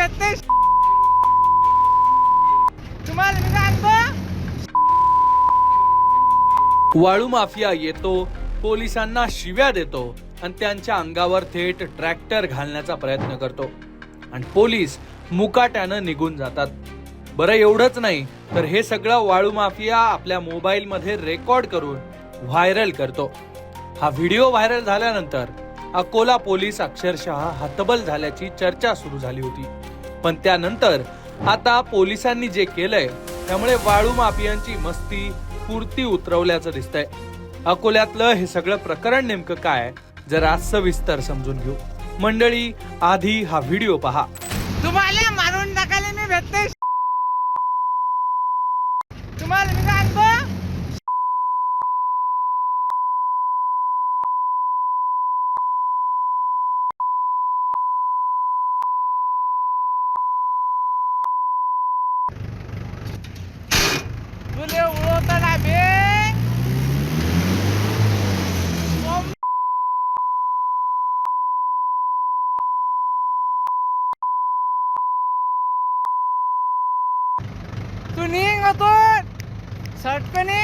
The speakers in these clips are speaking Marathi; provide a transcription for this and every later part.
भेटते तुम्हाला मी सांगतो। वाळू माफिया येतो, पोलिसांना शिव्या देतो आणि त्यांच्या अंगावर थेट ट्रॅक्टर घालण्याचा प्रयत्न करतो आणि पोलीस मुकाट्यानं निघून जातात। बरं एवढंच नाही तर हे सगळं वाळू माफिया आपल्या मोबाईल मध्ये रेकॉर्ड करून व्हायरल करतो। हा व्हिडिओ व्हायरल झाल्यानंतर अकोला पोलीस अक्षरशः हतबल झाल्याची चर्चा सुरू झाली होती। पण त्यानंतर आता पोलिसांनी जे केलंय त्यामुळे वाळू माफियांची मस्ती पुरती उतरवल्याचं दिसतंय। अकोल्यातलं हे सगळं प्रकरण नेमकं काय जरा सविस्तर समजून घेऊ। मंडळी, आधी हा व्हिडिओ पहा। तुम्हाला मारून टाकायला मी भेटते तुम्हाला मी सांगतो। तुले उडवताना बे तू निघ तो सटकने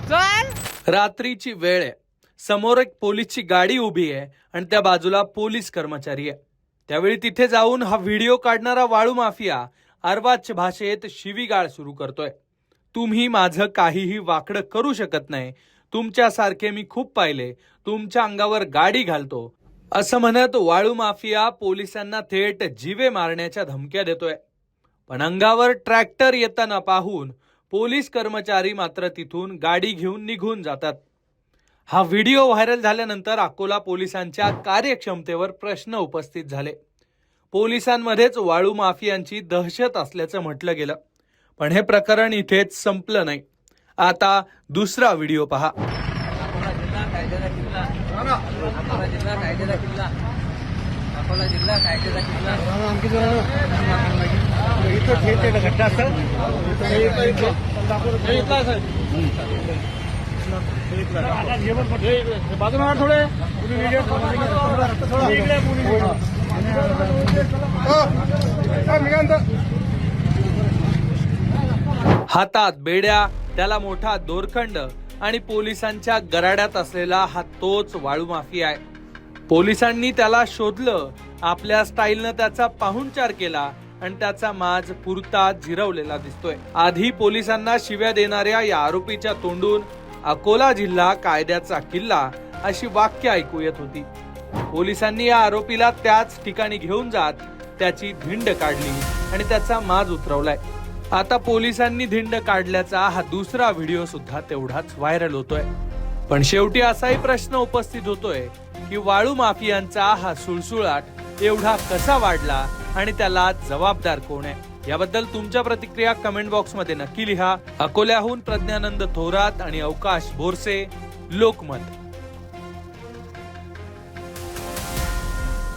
चल। रात्रीची वेळ आहे, समोर एक पोलीसची गाडी उभी आहे आणि त्या बाजूला पोलीस कर्मचारी आहे। त्यावेळी तिथे जाऊन हा व्हिडिओ काढणारा वाळू माफिया अर्वाच्य भाषेत शिवीगाळ सुरू करतोय। तुम्ही माझं काहीही वाकडं करू शकत नाही, तुमच्यासारखे मी खूप पाहिले, तुमच्या अंगावर गाडी घालतो असं म्हणत वाळू माफिया पोलिसांना थेट जीवे मारण्याच्या धमक्या देतोय। पण अंगावर ट्रॅक्टर येताना पाहून पोलीस कर्मचारी मात्र तिथून गाडी घेऊन निघून जातात। हा व्हिडिओ व्हायरल झाल्यानंतर अकोला पोलिसांच्या कार्यक्षमतेवर प्रश्न उपस्थित झाले। पोलिसांमध्येच वाळू माफियांची दहशत असल्याचं म्हटलं गेलं। पण हे प्रकरण इथेच संपलं नाही। आता दुसरा व्हिडिओ पहा। अकोला जिल्हा कायद्याचा किल्ला हातात बेड्या, त्याला मोठा दोरखंड आणि पोलिसांच्या गराड्यात असलेला हा तोच वाळू माफिया आहे। पोलिसांनी त्याला शोधलं, आपल्या स्टाईलनं त्याचा पाहुणचार केला आणि त्याचा माज पुरता जिरवलेला दिसतोय। आधी पोलिसांना शिव्या देणाऱ्या या आरोपीच्या तोंडून अकोला जिल्हा कायद्याचा किल्ला अशी वाक्य ऐकू येत होती। पोलिसांनी या आरोपीला त्याच ठिकाणी घेऊन जात त्याची धिंड काढली आणि त्याचा माज उतरवलाय। आता पोलिसांनी धिंड काढल्याचा हा दुसरा व्हिडिओ सुद्धा तेवढाच व्हायरल होतोय। पण शेवटी असाही प्रश्न उपस्थित होतोय की वाळू माफियांचा हा सुळसुळाट एवढा कसा वाढला आणि त्याला जबाबदार कोण आहे? याबद्दल तुमच्या प्रतिक्रिया कमेंट बॉक्स मध्ये नक्की लिहा। अकोल्याहून प्रज्ञानंद थोरात आणि अवकाश बोरसे, लोकमत।